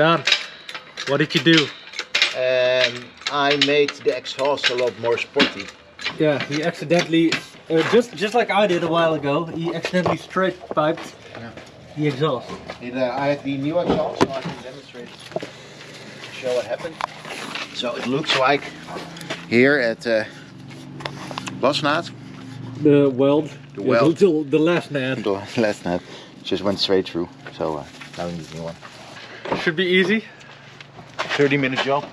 Daan, what did you do? I made the exhaust a lot more sporty. Yeah, he accidentally, just like I did a while ago, he accidentally straight piped the exhaust. I have the new exhaust, so I can demonstrate, show what happened. So it looks like here at Losnaad. The weld. The last nad. The last nut just went straight through. So now we need a new one. Should be easy. 30-minute job.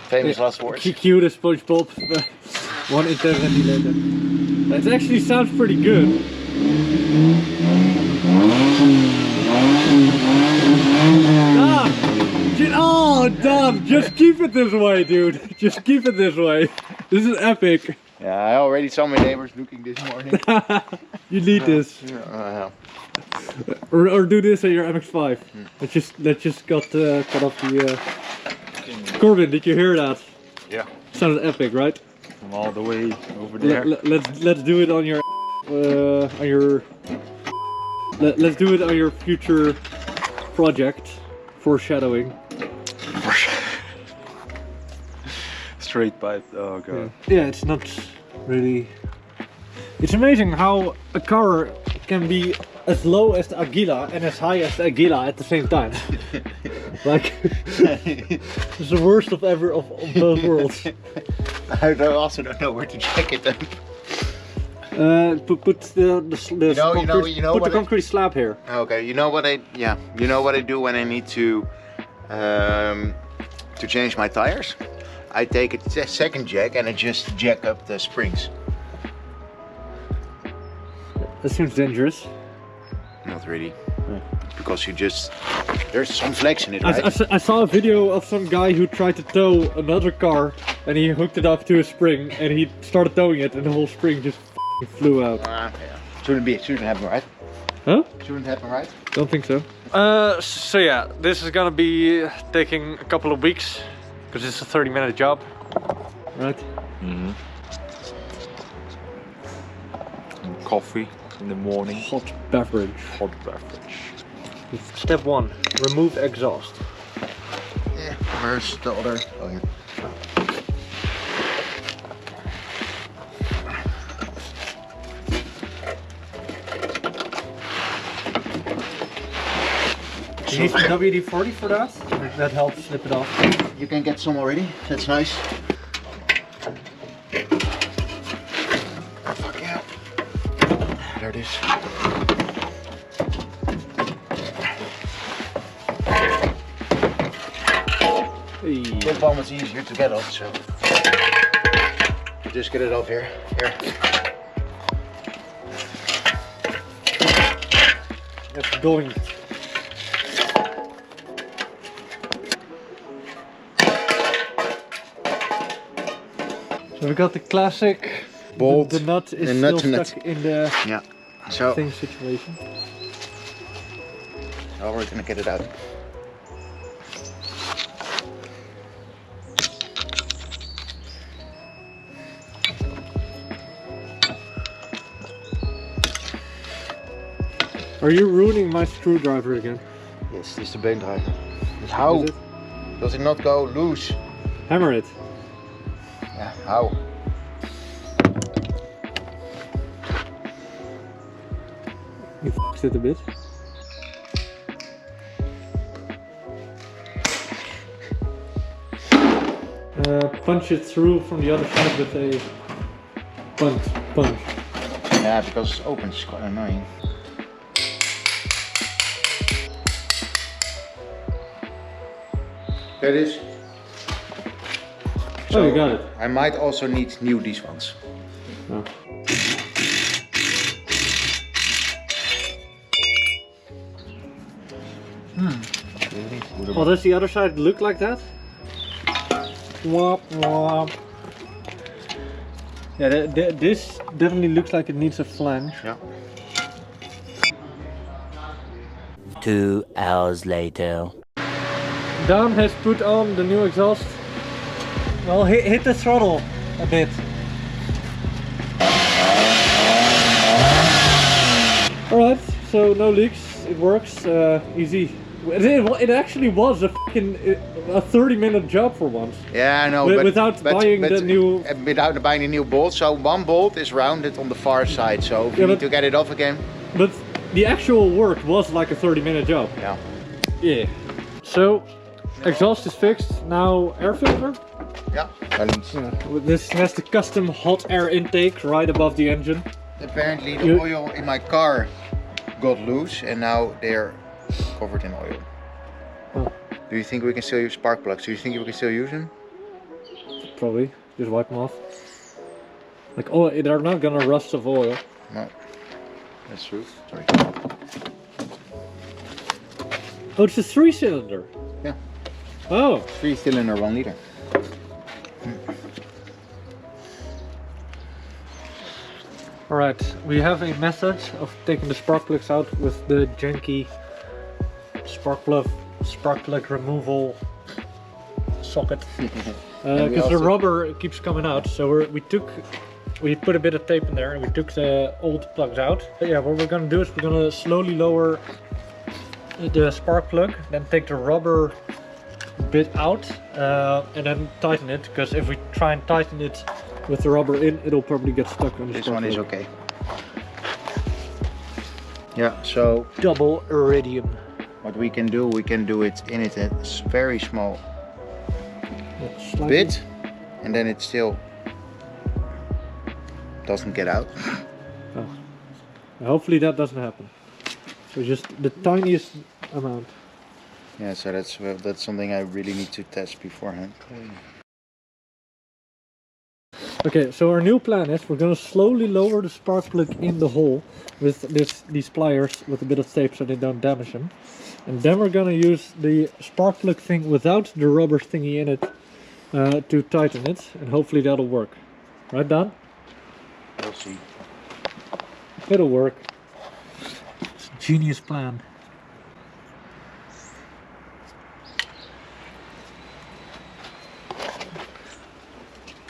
Famous last words. Cue the SpongeBob. 1 eternity later. That actually sounds pretty good. Oh, Daan, just keep it this way, dude. Just keep it this way. This is epic. Yeah, I already saw my neighbors looking this morning. You need this. Or do this on your MX-5. That just got cut off the. Corbin, did you hear that? Yeah. Sounded epic, right? From all the way over there. Let's do it on your let's do it on your future project. Foreshadowing. Straight pipe. Oh god. Yeah, it's not really. It's amazing how a car can be as low as the Agila and as high as the Agila at the same time. Like, it's the worst of both worlds. I also don't know where to check it then. Put the concrete slab here. Okay, you know what I do when I need to change my tires? I take a second jack and I just jack up the springs. That seems dangerous. Not really. Because there's some flex in it, right? I saw a video of some guy who tried to tow another car and he hooked it up to a spring and he started towing it and the whole spring just flew out. Yeah. Shouldn't happen, right? Huh? Shouldn't happen, right? Don't think so. So yeah, this is gonna be taking a couple of weeks because it's a 30-minute job, right? Mm-hmm. And coffee in the morning. Hot beverage. Hot beverage. Step 1, remove exhaust. Yeah, where's the other? Oh, here. You need some WD-40 for that? That helps slip it off. You can get some already, that's nice. Oh, fuck yeah. There it is. Hey. This one was easier to get off, so just get it off here. That's going. So we got the classic bolt. The nut is still stuck in the thing situation. So we're gonna get it out. Are you ruining my screwdriver again? Yes, this is the bone driver. How? Does it not go loose? Hammer it. Yeah, how? You f***ed it a bit. Punch it through from the other side with a punch. Yeah, because it's open, it's quite annoying. There it is. So you got it. I might also need these ones. Oh. Oh, does the other side look like that? Womp womp. Yeah, this definitely looks like it needs a flange. Yeah. 2 hours later. Daan has put on the new exhaust. Well, hit the throttle a bit. Alright, so no leaks, it works, easy. It actually was a fucking 30-minute job for once. Yeah, I know. Without buying the new. Without buying a new bolt. So one bolt is rounded on the far side. So if you need to get it off again. But the actual work was like a 30-minute job. Yeah. Yeah. So exhaust is fixed. Now air filter. Yeah. This has the custom hot air intake right above the engine. Apparently the oil in my car got loose and now they're covered in oil. Oh. Do you think we can still use spark plugs? Do you think we can still use them? Probably. Just wipe them off. Like, oh, they're not gonna rust of oil. No. That's true. Sorry. Oh, it's a 3-cylinder. Yeah. Oh. 3-cylinder, 1 liter. Alright, we have a method of taking the spark plugs out with the janky spark plug removal socket. Because the rubber keeps coming out, so we put a bit of tape in there and we took the old plugs out. But yeah, what we're gonna do is we're gonna slowly lower the spark plug, then take the rubber bit out and then tighten it, because if we try and tighten it with the rubber in, it'll probably get stuck on the This spark one plug. is okay. Yeah, so Double iridium. what we can do it in a very small Slightly. bit, and then it still doesn't get out. Oh. Hopefully that doesn't happen. So just the tiniest amount. Yeah, so that's something I really need to test beforehand. Okay, so our new plan is we're gonna slowly lower the spark plug in the hole with these pliers with a bit of tape so they don't damage them. And then we're gonna use the spark plug thing without the rubber thingy in it to tighten it, and hopefully that'll work. Right, Dan? We'll see. It'll work. It's a genius plan.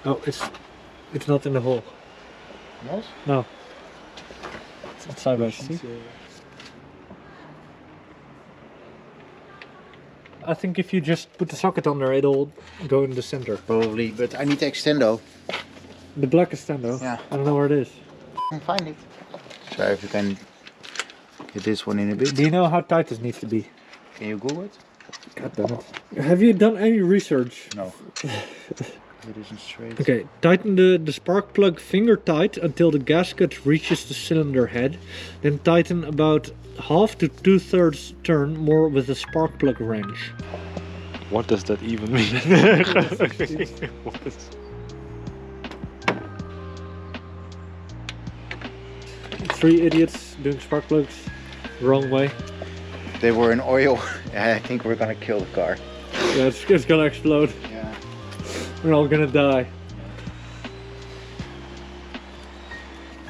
Oh, it's not in the hole. Yes? No. It's sideways. See? I think if you just put the socket on there, it'll go in the center. Probably, but I need the extendo. The black extendo? Yeah. I don't know where it is. I can find it. So if you can get this one in a bit. Do you know how tight this needs to be? Can you Google it? God damn it. Have you done any research? No. It isn't straight. Okay, tighten the spark plug finger tight until the gasket reaches the cylinder head. Then tighten about 1/2 to 2/3 turn more with the spark plug wrench. What does that even mean? What is... 3 idiots doing spark plugs wrong way. They were in oil. I think we're gonna kill the car. Yeah, it's gonna explode. Yeah. We're all gonna die.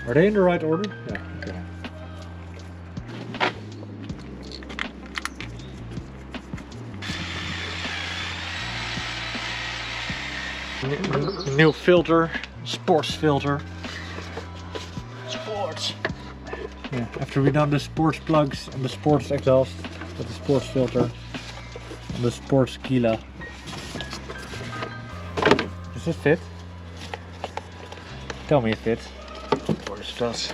Are they in the right order? Yeah, okay. New filter, sports filter. Sports. Yeah, after we done the sports plugs and the sports exhaust with the sports filter and the sports Agila. Does it fit? Tell me it fits. Of course it does.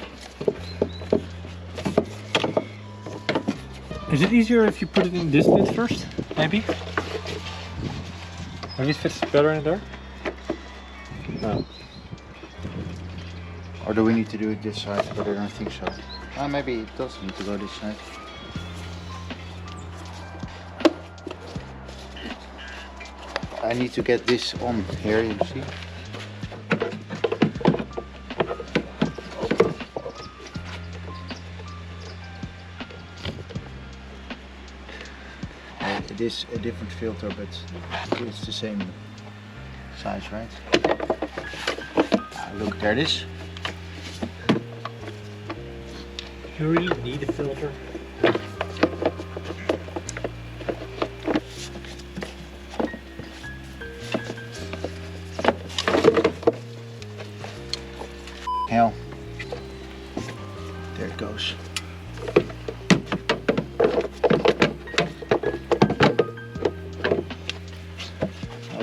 Is it easier if you put it in this bit first? Maybe? Maybe it fits better in there? No. Or do we need to do it this side? But I don't think so. Maybe it does need to go this side. I need to get this on here, you see. It is a different filter, but it's the same size, right? Look, there it is. You really need a filter? Hell. There it goes.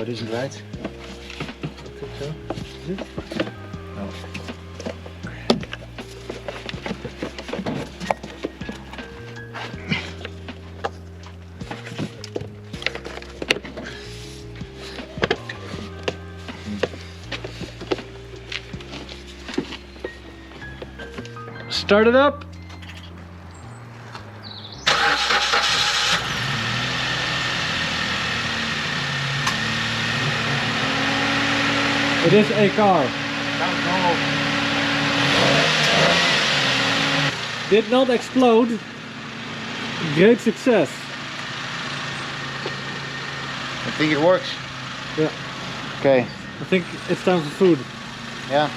it isn't right. I think so. Is it? No. Start it up. It is a car. Did not explode. Great success. I think it works. Yeah. Okay. I think it's time for food. Yeah.